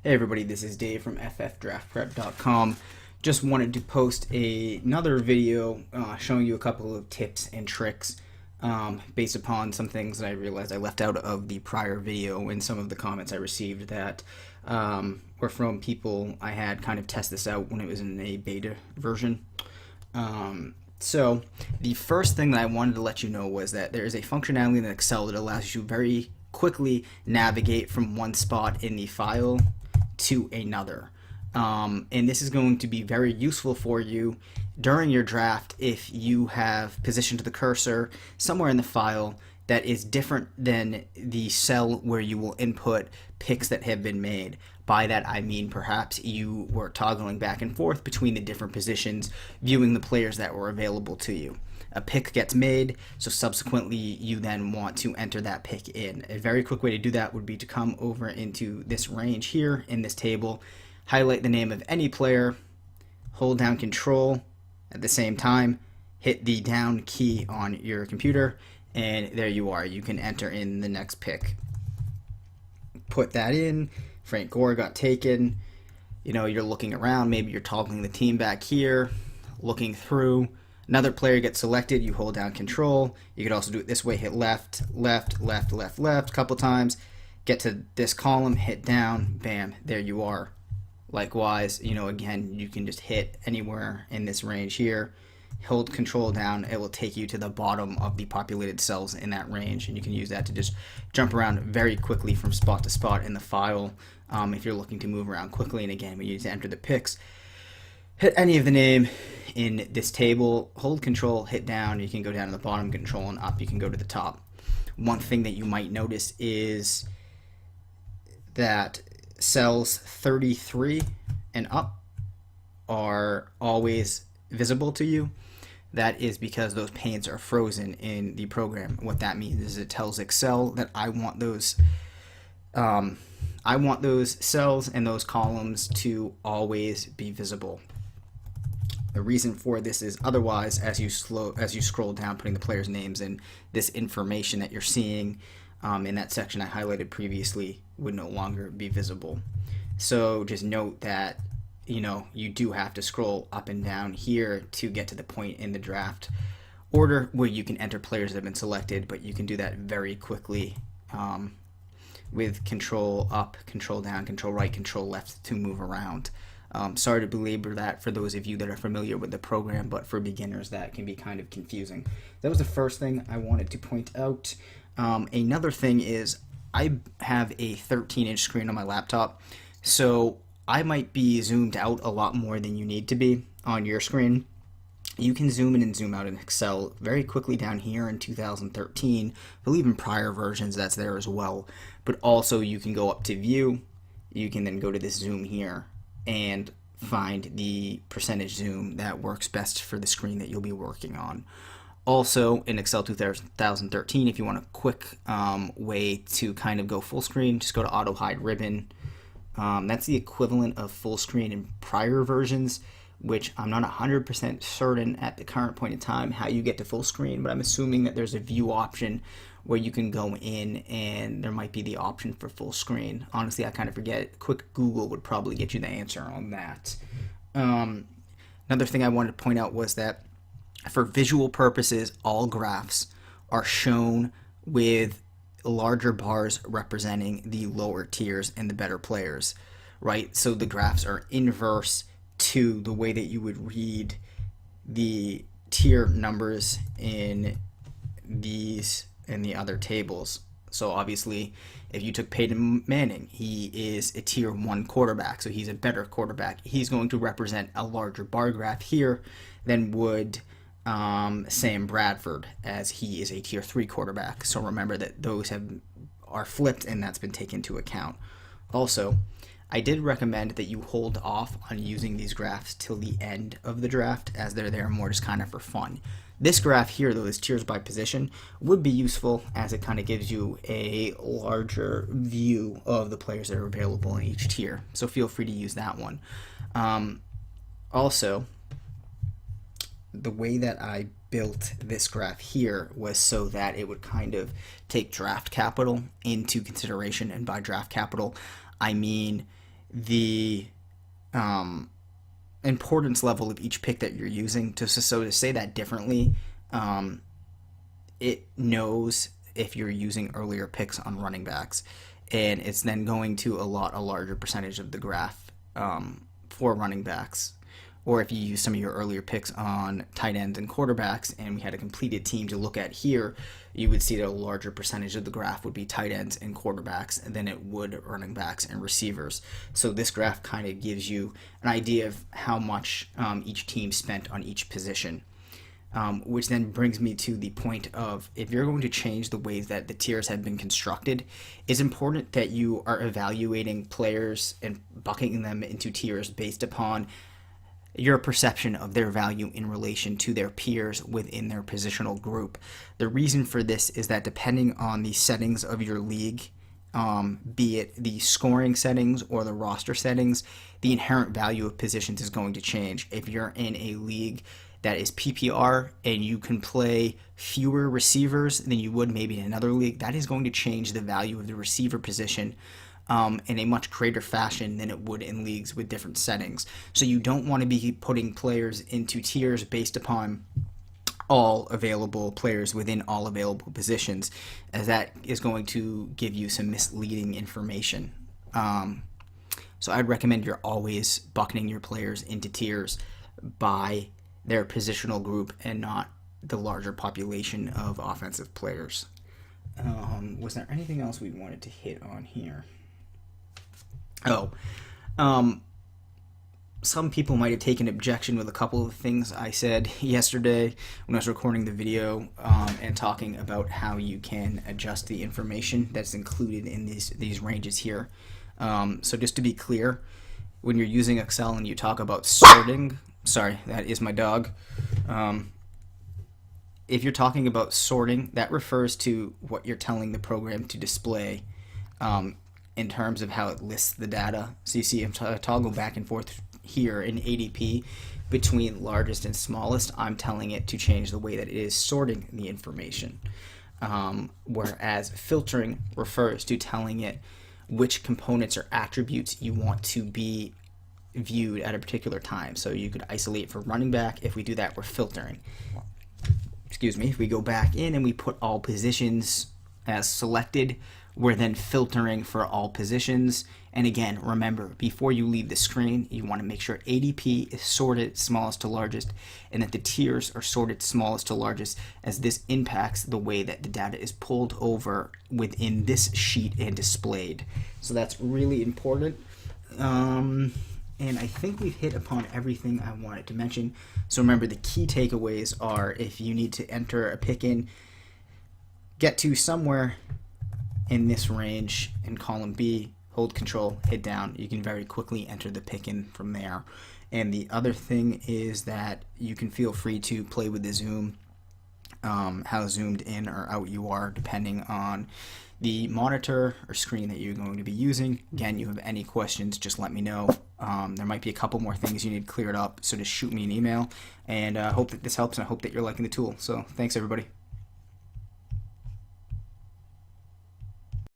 Hey everybody, this is Dave from FFDraftPrep.com. Just wanted to post another video showing you a couple of tips and tricks based upon some things that I realized I left out of the prior video and some of the comments I received that were from people I had kind of test this out when it was in a beta version. So the first thing that I wanted to let you know was that there is a functionality in Excel that allows you very quickly navigate from one spot in the file to another. And this is going to be very useful for you during your draft if you have positioned the cursor somewhere in the file that is different than the cell where you will input picks that have been made. By that I mean perhaps you were toggling back and forth between the different positions, viewing the players that were available to you. A pick gets made, so subsequently you then want to enter that pick in. A very quick way to do that would be to come over into this range here in this table, highlight the name of any player, hold down Control at the same time, hit the down key on your computer, and there you are. You can enter in the next pick. Put that in. Frank Gore got taken. You know, you're looking around, maybe you're toggling the team back here, looking through. Another player gets selected, you hold down Control. You could also do it this way, hit left, left, left, left, left a couple times. Get to this column, hit down, bam, there you are. Likewise, you know, again, you can just hit anywhere in this range here. Hold Control down, it will take you to the bottom of the populated cells in that range, and you can use that to just jump around very quickly from spot to spot in the file if you're looking to move around quickly. And again, we need to enter the picks. Hit any of the name in this table, hold Control, hit down, you can go down to the bottom, Control and up, you can go to the top. One thing that you might notice is that cells 33 and up are always visible to you. That is because those panes are frozen in the program. What that means is it tells Excel that I want those cells and those columns to always be visible. The reason for this is otherwise, as you scroll down, putting the players' names in, this information that you're seeing in that section I highlighted previously would no longer be visible. So just note that, you know, you do have to scroll up and down here to get to the point in the draft order where you can enter players that have been selected, but you can do that very quickly with Control up, Control down, Control right, Control left to move around. Sorry to belabor that for those of you that are familiar with the program, but for beginners that can be kind of confusing. That was the first thing I wanted to point out. Another thing is I have a 13-inch screen on my laptop, so I might be zoomed out a lot more than you need to be on your screen. You can zoom in and zoom out in Excel very quickly down here in 2013. I believe in prior versions that's there as well. But also you can go up to View. You can then go to this zoom here and find the percentage zoom that works best for the screen that you'll be working on. Also, in Excel 2013, if you want a quick way to kind of go full screen, just go to Auto Hide Ribbon. That's the equivalent of full screen in prior versions, which I'm not 100% certain at the current point in time how you get to full screen, but I'm assuming that there's a view option where you can go in and there might be the option for full screen. Honestly, I kind of forget. Quick Google would probably get you the answer on that. Another thing I wanted to point out was that for visual purposes, all graphs are shown with larger bars representing the lower tiers and the better players, right? So the graphs are inverse to the way that you would read the tier numbers in these and the other tables. So obviously, if you took Peyton Manning, he is a tier 1 quarterback, so he's a better quarterback. He's going to represent a larger bar graph here than would Sam Bradford, as he is a tier 3 quarterback. So remember that those are flipped, and that's been taken into account. Also, I did recommend that you hold off on using these graphs till the end of the draft, as they're there more just kind of for fun. This graph here, though, this tiers by position, would be useful as it kind of gives you a larger view of the players that are available in each tier. So feel free to use that one. Also, the way that I built this graph here was so that it would kind of take draft capital into consideration. And by draft capital, I mean the importance level of each pick that you're using. So to say that differently, it knows if you're using earlier picks on running backs, and it's then going to allot a larger percentage of the graph for running backs. Or if you use some of your earlier picks on tight ends and quarterbacks, and we had a completed team to look at here, you would see that a larger percentage of the graph would be tight ends and quarterbacks than it would running backs and receivers. So this graph kind of gives you an idea of how much each team spent on each position. Which then brings me to the point of, if you're going to change the ways that the tiers have been constructed, it's important that you are evaluating players and bucketing them into tiers based upon your perception of their value in relation to their peers within their positional group. The reason for this is that depending on the settings of your league, be it the scoring settings or the roster settings, the inherent value of positions is going to change. If you're in a league that is PPR and you can play fewer receivers than you would maybe in another league, that is going to change the value of the receiver position in a much greater fashion than it would in leagues with different settings. So you don't want to be putting players into tiers based upon all available players within all available positions, as that is going to give you some misleading information. So I'd recommend you're always bucketing your players into tiers by their positional group and not the larger population of offensive players. Was there anything else we wanted to hit on here? Some people might have taken objection with a couple of things I said yesterday when I was recording the video and talking about how you can adjust the information that's included in these ranges here. So just to be clear, when you're using Excel and you talk about sorting, sorry, that is my dog. If you're talking about sorting, that refers to what you're telling the program to display in terms of how it lists the data. So you see, I'm toggle back and forth here in ADP between largest and smallest. I'm telling it to change the way that it is sorting the information. Whereas filtering refers to telling it which components or attributes you want to be viewed at a particular time. So you could isolate for running back. If we do that, we're filtering. Excuse me. If we go back in and we put all positions as selected, we're then filtering for all positions. And again, remember, before you leave the screen, you want to make sure ADP is sorted smallest to largest and that the tiers are sorted smallest to largest, as this impacts the way that the data is pulled over within this sheet and displayed. So that's really important. And I think we've hit upon everything I wanted to mention. So remember, the key takeaways are, if you need to enter a pick in, get to somewhere in this range in column B, hold control, hit down. You can very quickly enter the pick in from there. And the other thing is that you can feel free to play with the zoom, how zoomed in or out you are, depending on the monitor or screen that you're going to be using. Again, you have any questions, just let me know. There might be a couple more things you need cleared up, so just shoot me an email. And I hope that this helps, and I hope that you're liking the tool. So thanks, everybody.